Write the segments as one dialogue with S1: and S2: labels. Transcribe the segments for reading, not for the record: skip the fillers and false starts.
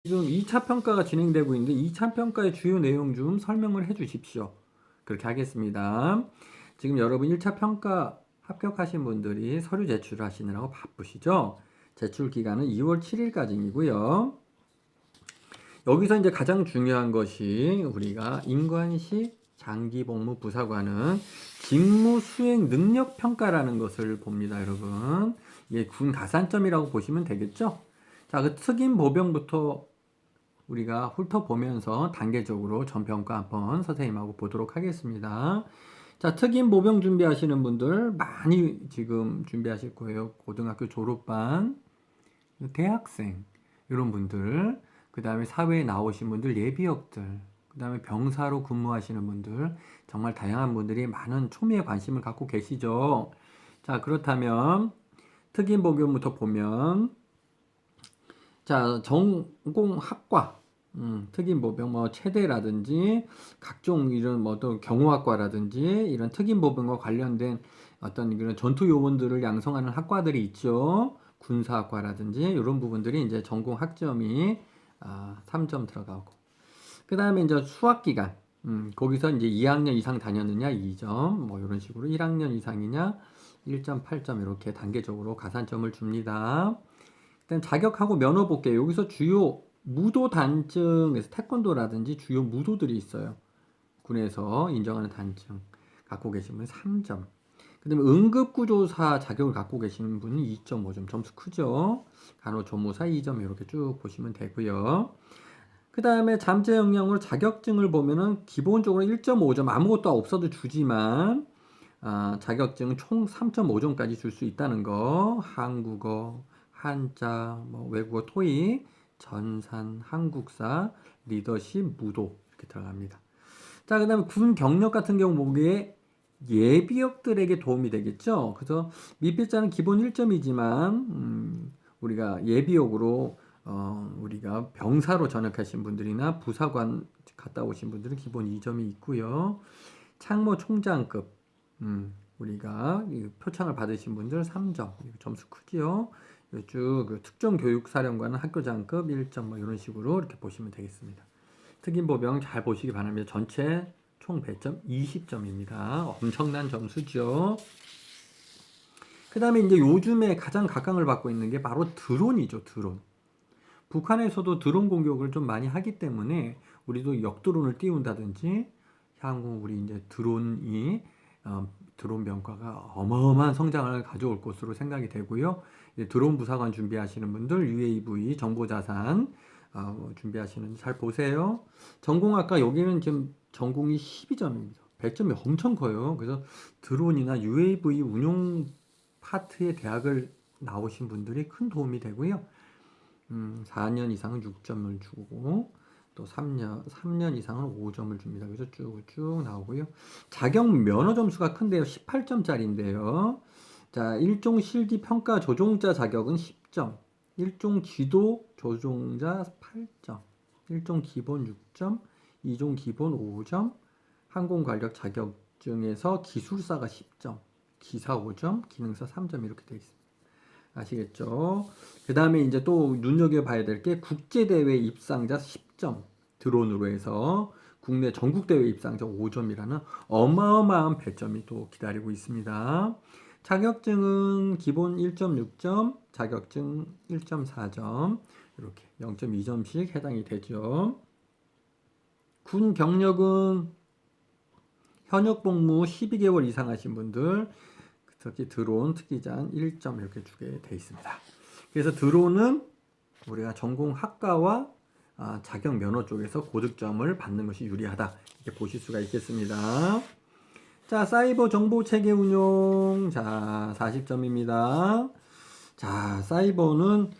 S1: 지금 2차 평가가 진행되고 있는데 2차 평가의 주요 내용 좀 설명을 해 주십시오. 그렇게 하겠습니다. 지금 여러분 1차 평가 합격하신 분들이 서류 제출하시느라고 바쁘시죠? 제출 기간은 2월 7일까지이고요. 여기서 이제 가장 중요한 것이 우리가 인관시 장기복무 부사관은 직무 수행 능력 평가라는 것을 봅니다, 여러분. 이게 군 가산점이라고 보시면 되겠죠? 자, 그 특임 보병부터 우리가 훑어보면서 단계적으로 전평가 한번 선생님하고 보도록 하겠습니다. 자, 특임 보병 준비하시는 분들 많이 지금 준비하실 거예요. 고등학교 졸업반, 대학생 이런 분들, 그 다음에 사회에 나오신 분들, 예비역들, 그 다음에 병사로 근무하시는 분들, 정말 다양한 분들이 많은 초미의 관심을 갖고 계시죠. 자, 그렇다면 특임 보병부터 보면 자, 전공 학과, 특임 보병, 뭐, 체대라든지, 각종 이런 뭐, 또 경호학과라든지, 이런 특임 보병과 관련된 어떤 그런 전투 요원들을 양성하는 학과들이 있죠. 군사학과라든지, 이런 부분들이 이제 전공 학점이 3점 들어가고. 그 다음에 이제 수학기간, 거기서 이제 2학년 이상 다녔느냐, 2점, 뭐, 이런 식으로 1학년 이상이냐, 1.8점, 이렇게 단계적으로 가산점을 줍니다. 일단 자격하고 면허 볼게요. 여기서 주요 무도 단증에서 태권도라든지 주요 무도들이 있어요. 군에서 인정하는 단증 갖고 계시면 3점. 그 다음에 응급구조사 자격을 갖고 계시는 분은 2.5점. 점수 크죠? 간호조무사 2점 이렇게 쭉 보시면 되고요. 그 다음에 잠재 역량으로 자격증을 보면은 기본적으로 1.5점 아무것도 없어도 주지만 자격증은 총 3.5점까지 줄 수 있다는 거. 한국어, 한자, 뭐 외국어 토익, 전산, 한국사, 리더십, 무도 이렇게 들어갑니다. 자, 그 다음에 군 경력 같은 경우 보기에 예비역들에게 도움이 되겠죠. 그래서 밑배자는 기본 1점이지만 우리가 예비역으로 우리가 병사로 전역하신 분들이나 부사관 갔다 오신 분들은 기본 2점이 있고요. 참모 총장급 우리가 표창을 받으신 분들 3점 점수 크지요. 쭉 특정 교육사령관은 학교장급 1점 뭐 이런 식으로 이렇게 보시면 되겠습니다. 특임보병 잘 보시기 바랍니다. 전체 총 배점 20점입니다. 엄청난 점수죠. 그 다음에 이제 요즘에 가장 각광을 받고 있는 게 바로 드론이죠. 드론. 북한에서도 드론 공격을 좀 많이 하기 때문에 우리도 역드론을 띄운다든지 향후 우리 이제 드론이 드론 병과가 어마어마한 성장을 가져올 것으로 생각이 되고요. 드론 부사관 준비하시는 분들 UAV 정보자산 준비하시는 잘 보세요. 전공학과 여기는 지금 전공이 12점입니다. 배점이 엄청 커요. 그래서 드론이나 UAV 운용 파트의 대학을 나오신 분들이 큰 도움이 되고요. 4년 이상은 6점을 주고 또 3년 이상은 5점을 줍니다. 그래서 쭉 나오고요. 자격 면허 점수가 큰데요. 18점짜리인데요. 자, 일종 실기 평가 조종자 자격은 10점. 일종 지도 조종자 8점. 일종 기본 6점. 2종 기본 5점. 항공 관력 자격증에서 기술사가 10점. 기사 5점, 기능사 3점 이렇게 되어 있습니다. 아시겠죠? 그 다음에 이제 또 눈여겨봐야 될 게 국제대회 입상자 10점 드론으로 해서 국내 전국대회 입상자 5점이라는 어마어마한 배점이 또 기다리고 있습니다. 자격증은 기본 1.6점, 자격증 1.4점 이렇게 0.2점씩 해당이 되죠. 군 경력은 현역 복무 12개월 이상 하신 분들 특히 드론 특기자 1점 이렇게 주게 돼 있습니다. 그래서 드론은 우리가 전공 학과와 자격 면허 쪽에서 고득점을 받는 것이 유리하다 이렇게 보실 수가 있겠습니다. 자, 사이버 정보 체계 운용 자 40점입니다. 자, 사이버는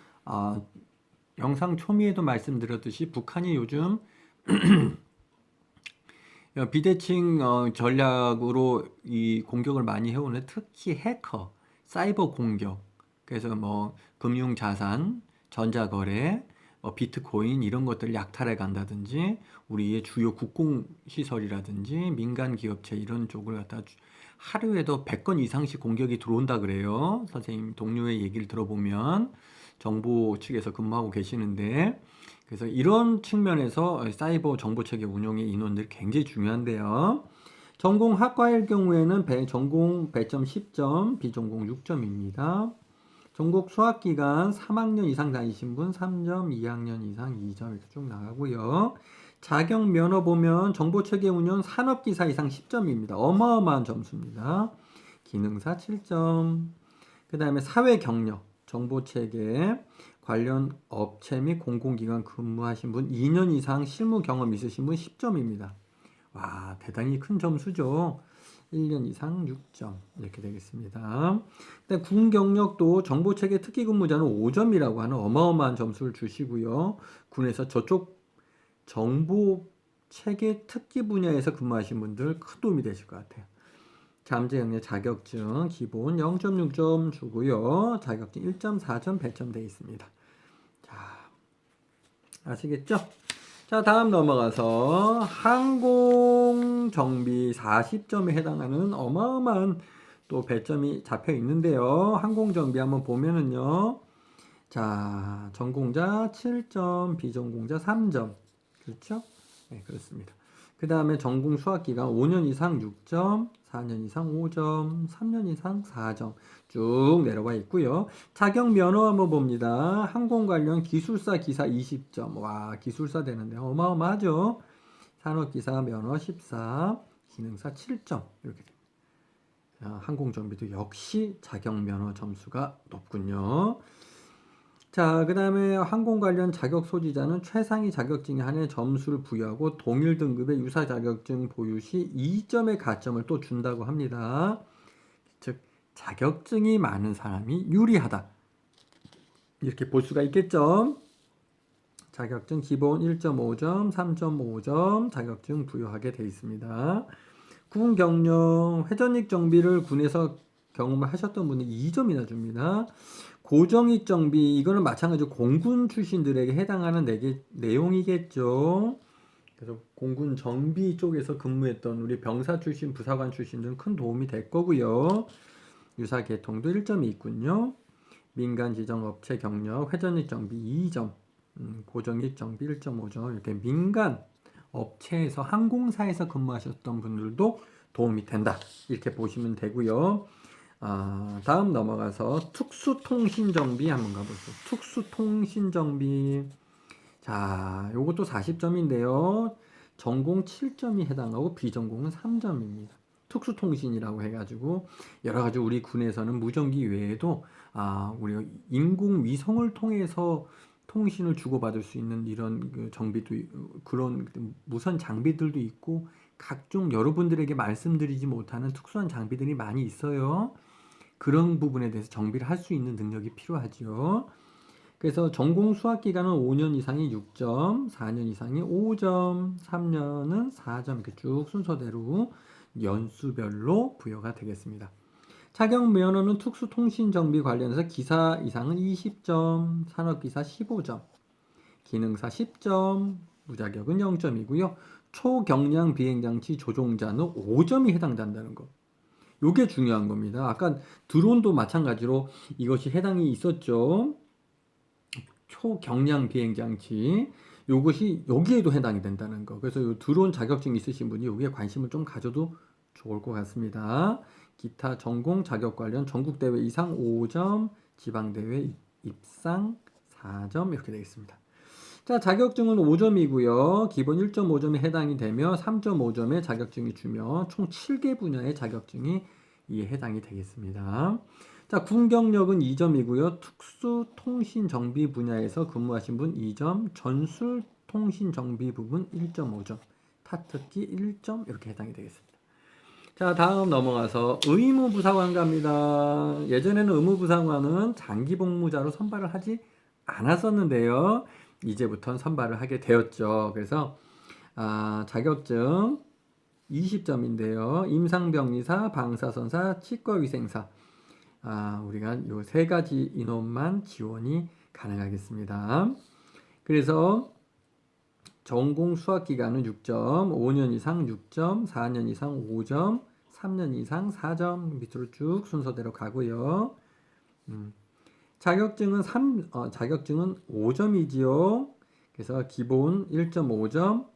S1: 영상 초미에도 말씀드렸듯이 북한이 요즘 비대칭 전략으로 이 공격을 많이 해오는 특히 해커, 사이버 공격. 그래서 뭐 금융 자산, 전자거래, 비트코인 이런 것들 약탈해 간다든지 우리의 주요 국공 시설이라든지 민간 기업체 이런 쪽을 갖다 하루에도 100건 이상씩 공격이 들어온다 그래요. 선생님 동료의 얘기를 들어보면 정보 측에서 근무하고 계시는데, 그래서 이런 측면에서 사이버 정보체계 운용의 인원들이 굉장히 중요한데요. 전공 학과일 경우에는 전공 배점 10점, 비전공 6점입니다. 전공 수학기간 3학년 이상 다니신 분 3점, 2학년 이상 2점 이렇게 쭉 나가고요. 자격 면허 보면 정보체계 운영 산업기사 이상 10점입니다. 어마어마한 점수입니다. 기능사 7점. 그 다음에 사회경력, 정보체계 관련 업체 및 공공기관 근무하신 분 2년 이상 실무 경험 있으신 분 10점입니다. 와, 대단히 큰 점수죠. 1년 이상 6점 이렇게 되겠습니다. 군 경력도 정보체계 특기 근무자는 5점이라고 하는 어마어마한 점수를 주시고요. 군에서 저쪽 정보체계 특기 분야에서 근무하신 분들 큰 도움이 되실 것 같아요. 잠재역량 자격증 기본 0.6점 주고요. 자격증 1.4점 배점되어 있습니다. 자, 아시겠죠? 자, 다음 넘어가서 항공정비 40점에 해당하는 어마어마한 또 배점이 잡혀 있는데요. 항공정비 한번 보면은요. 자, 전공자 7점, 비전공자 3점. 그렇죠? 네, 그렇습니다. 그 다음에 전공 수학기간 5년 이상 6점, 4년 이상 5점, 3년 이상 4점 쭉 내려와 있고요. 자격 면허 한번 봅니다. 항공 관련 기술사 기사 20점. 와, 기술사 되는데 어마어마하죠. 산업기사 면허 14, 기능사 7점 이렇게 됩니다. 항공정비도 역시 자격 면허 점수가 높군요. 자, 그 다음에 항공 관련 자격 소지자는 최상위 자격증에 한해 점수를 부여하고 동일 등급의 유사 자격증 보유 시 2점의 가점을 또 준다고 합니다. 즉, 자격증이 많은 사람이 유리하다. 이렇게 볼 수가 있겠죠. 자격증 기본 1.5점, 3.5점 자격증 부여하게 되어 있습니다. 군 경력, 회전익 정비를 군에서 경험을 하셨던 분은 2점이나 줍니다. 고정익 정비, 이거는 마찬가지로 공군 출신들에게 해당하는 내용이겠죠. 그래서 공군 정비 쪽에서 근무했던 우리 병사 출신, 부사관 출신들은 큰 도움이 될 거고요. 유사 계통도 1점이 있군요. 민간 지정 업체 경력, 회전익 정비 2점, 고정익 정비 1.5점, 이렇게 민간 업체에서 항공사에서 근무하셨던 분들도 도움이 된다. 이렇게 보시면 되고요. 다음 넘어가서 특수통신정비 한번 가보죠. 특수통신정비. 자, 요것도 40점인데요. 전공 7점이 해당하고 비전공은 3점입니다. 특수통신이라고 해가지고 여러 가지 우리 군에서는 무전기 외에도 우리가 인공위성을 통해서 통신을 주고받을 수 있는 이런 그 정비도 그런 무선 장비들도 있고 각종 여러분들에게 말씀드리지 못하는 특수한 장비들이 많이 있어요. 그런 부분에 대해서 정비를 할 수 있는 능력이 필요하죠. 그래서 전공 수학 기간은 5년 이상이 6점, 4년 이상이 5점, 3년은 4점 이렇게 쭉 순서대로 연수별로 부여가 되겠습니다. 자격 면허는 특수통신정비 관련해서 기사 이상은 20점, 산업기사 15점, 기능사 10점, 무자격은 0점이고요. 초경량 비행장치 조종자는 5점이 해당된다는 거. 요게 중요한 겁니다. 아까 드론도 마찬가지로 이것이 해당이 있었죠. 초경량 비행장치 요것이 여기에도 해당이 된다는 거. 그래서 요 드론 자격증 있으신 분이 여기에 관심을 좀 가져도 좋을 것 같습니다. 기타 전공 자격 관련 전국대회 이상 5점, 지방대회 입상 4점 이렇게 되겠습니다. 자, 자격증은 5점이고요. 기본 1.5점에 해당이 되며 3.5점의 자격증이 주며 총 7개 분야의 자격증이 이에 해당이 되겠습니다. 자, 군 경력은 2점이고요. 특수통신정비 분야에서 근무하신 분 2점, 전술통신정비 부분 1.5점, 타특기 1점 이렇게 해당이 되겠습니다. 자, 다음 넘어가서 의무부사관 갑니다. 예전에는 의무부사관은 장기복무자로 선발을 하지 않았었는데요. 이제부터는 선발을 하게 되었죠. 그래서 자격증 20점인데요. 임상병리사, 방사선사, 치과위생사 우리가 요 세 가지 인원만 지원이 가능하겠습니다. 그래서 전공 수학기간은 6점, 5년 이상 6점, 4년 이상 5점, 3년 이상 4점 밑으로 쭉 순서대로 가고요. 자격증은 5점이지요. 그래서 기본 1.5점,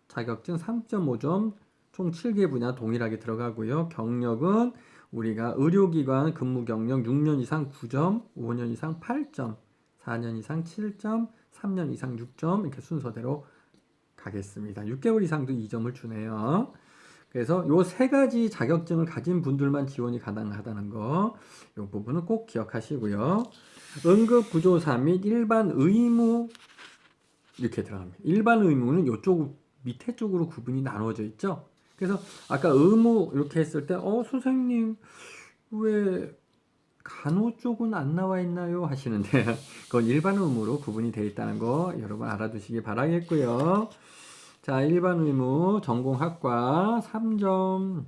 S1: 자격증 3.5점, 총 7개 분야 동일하게 들어가고요. 경력은 우리가 의료기관 근무 경력 6년 이상 9점, 5년 이상 8점, 4년 이상 7점, 3년 이상 6점 이렇게 순서대로 가겠습니다. 6개월 이상도 2점을 주네요. 그래서 요 세 가지 자격증을 가진 분들만 지원이 가능하다는 거, 요 부분은 꼭 기억하시고요. 응급구조사 및 일반 의무 이렇게 들어갑니다. 일반 의무는 이쪽 밑에 쪽으로 구분이 나누어져 있죠. 그래서 아까 의무 이렇게 했을 때 선생님 왜 간호 쪽은 안 나와 있나요? 하시는데 그건 일반 의무로 구분이 되어 있다는 거 여러분 알아두시기 바라겠고요. 자, 일반 의무 전공학과 3점,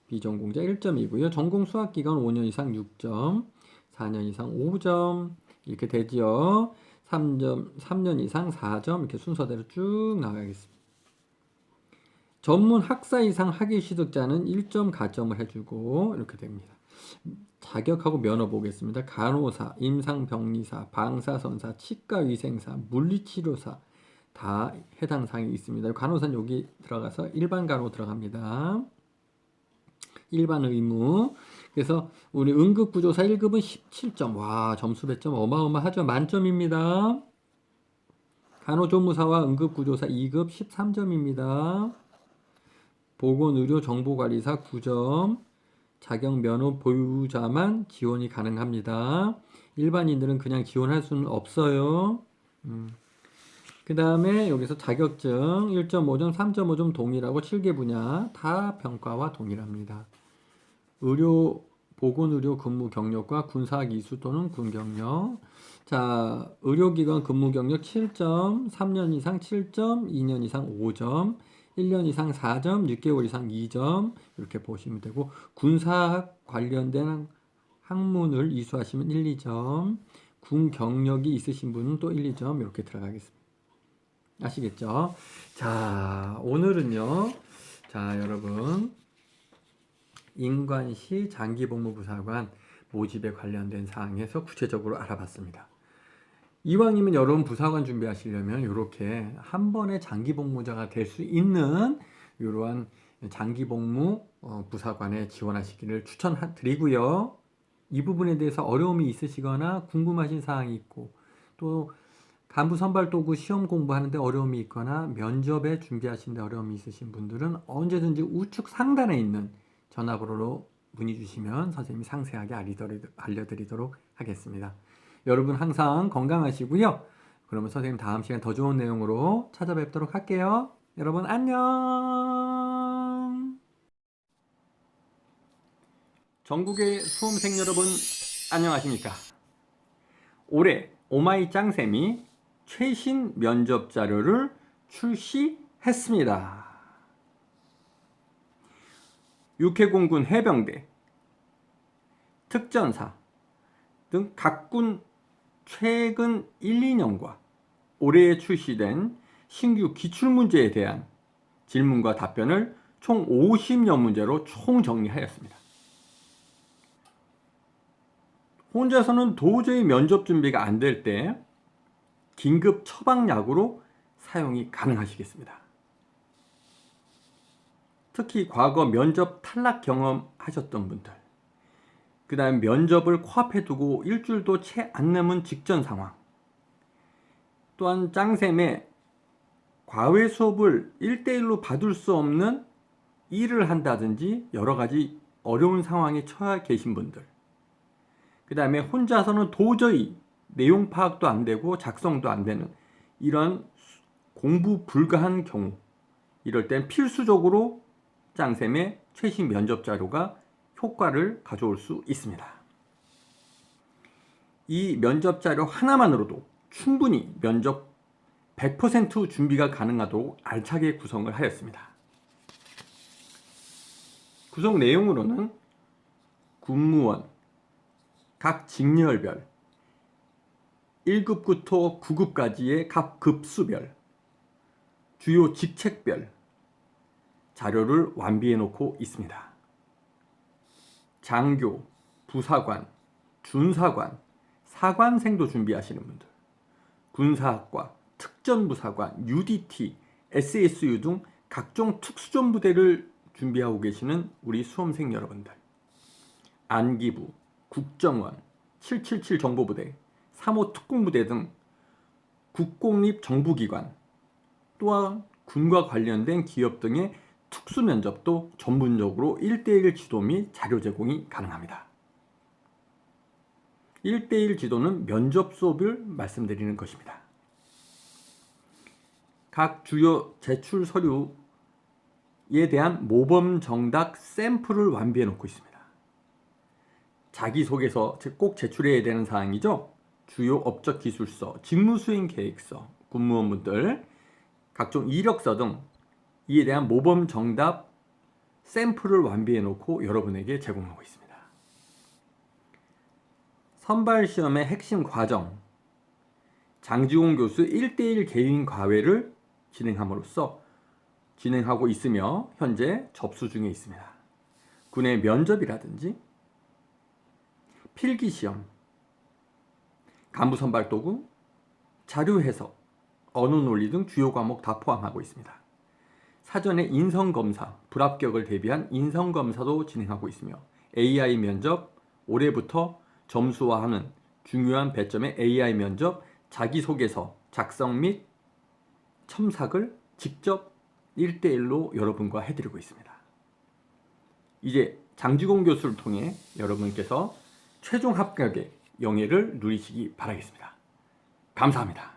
S1: 비전공자 1점이고요. 전공 수학기간 5년 이상 6점, 4년 이상 5점 이렇게 되지요. 3년 이상 4점 이렇게 순서대로 쭉 나가겠습니다. 전문 학사 이상 학위 취득자는 1점 가점을 해주고 이렇게 됩니다. 자격하고 면허 보겠습니다. 간호사, 임상병리사, 방사선사, 치과위생사, 물리치료사 다 해당 사항이 있습니다. 간호사는 여기 들어가서 일반 간호 들어갑니다. 일반 의무. 그래서 우리 응급구조사 1급은 17점. 와, 점수 배점 어마어마하죠. 만점입니다. 간호조무사와 응급구조사 2급 13점입니다. 보건의료정보관리사 9점. 자격면허 보유자만 지원이 가능합니다. 일반인들은 그냥 지원할 수는 없어요. 그 다음에 여기서 자격증 1.5점, 3.5점 동일하고 7개 분야 다 평가와 동일합니다. 보건의료 근무 경력과 군사학 이수 또는 군경력. 자, 의료기관 근무 경력 7점, 3년 이상 7점, 2년 이상 5점, 1년 이상 4점, 6개월 이상 2점 이렇게 보시면 되고, 군사학 관련된 학문을 이수하시면 1, 2점, 군 경력이 있으신 분은 또 1, 2점 이렇게 들어가겠습니다. 아시겠죠? 자, 오늘은요. 자, 여러분 인관시 장기복무부사관 모집에 관련된 사항에서 구체적으로 알아봤습니다. 이왕이면 여러분 부사관 준비하시려면 이렇게 한 번에 장기복무자가 될 수 있는 이러한 장기복무 부사관에 지원하시기를 추천드리고요. 이 부분에 대해서 어려움이 있으시거나 궁금하신 사항이 있고 또 간부 선발도구 시험 공부하는데 어려움이 있거나 면접에 준비하시는데 어려움이 있으신 분들은 언제든지 우측 상단에 있는 전화번호로 문의 주시면 선생님이 상세하게 알려드리도록 하겠습니다. 여러분 항상 건강하시고요. 그러면 선생님 다음 시간 더 좋은 내용으로 찾아뵙도록 할게요. 여러분 안녕. 전국의 수험생 여러분 안녕하십니까? 올해 오마이 짱쌤이 최신 면접 자료를 출시했습니다. 육해공군 해병대, 특전사 등 각군 최근 1, 2년과 올해 출시된 신규 기출문제에 대한 질문과 답변을 총 50여 문제로 총정리하였습니다. 혼자서는 도저히 면접 준비가 안 될 때 긴급 처방약으로 사용이 가능하시겠습니다. 특히 과거 면접 탈락 경험하셨던 분들, 그 다음 면접을 코앞에 두고 일주일도 채 안 남은 직전 상황, 또한 짱쌤의 과외 수업을 1대1로 받을 수 없는 일을 한다든지 여러 가지 어려운 상황에 처해 계신 분들, 그 다음에 혼자서는 도저히 내용 파악도 안 되고 작성도 안 되는 이런 공부 불가한 경우, 이럴 땐 필수적으로 짱쌤의 최신 면접 자료가 효과를 가져올 수 있습니다. 이 면접 자료 하나만으로도 충분히 면접 100% 준비가 가능하도록 알차게 구성을 하였습니다. 구성 내용으로는 군무원, 각 직렬별, 1급부터 9급까지의 각 급수별, 주요 직책별 자료를 완비해 놓고 있습니다. 장교, 부사관, 준사관, 하관생도 준비하시는 분들, 군사학과, 특전부사관, UDT, SSU 등 각종 특수전 부대를 준비하고 계시는 우리 수험생 여러분들, 안기부, 국정원, 777 정보부대, 3호 특공부대 등 국공립 정부기관, 또한 군과 관련된 기업 등의 특수면접도 전문적으로 1:1 지도 및 자료 제공이 가능합니다. 1:1 지도는 면접 수업을 말씀드리는 것입니다. 각 주요 제출 서류에 대한 모범 정답 샘플을 완비해 놓고 있습니다. 자기소개서 꼭 제출해야 되는 사항이죠. 주요 업적 기술서, 직무수행 계획서, 군무원분들 각종 이력서 등 이에 대한 모범 정답 샘플을 완비해 놓고 여러분에게 제공하고 있습니다. 선발시험의 핵심 과정, 장지공 교수 1:1 개인 과외를 진행하고 있으며 현재 접수 중에 있습니다. 군의 면접이라든지 필기시험, 간부 선발 도구, 자료 해석, 언어 논리 등 주요 과목 다 포함하고 있습니다. 사전에 인성검사, 불합격을 대비한 인성검사도 진행하고 있으며 AI 면접, 올해부터 점수화하는 중요한 배점의 AI 면접, 자기소개서 작성 및 첨삭을 직접 1:1로 여러분과 해드리고 있습니다. 이제 장지공 교수를 통해 여러분께서 최종 합격의 영예를 누리시기 바라겠습니다. 감사합니다.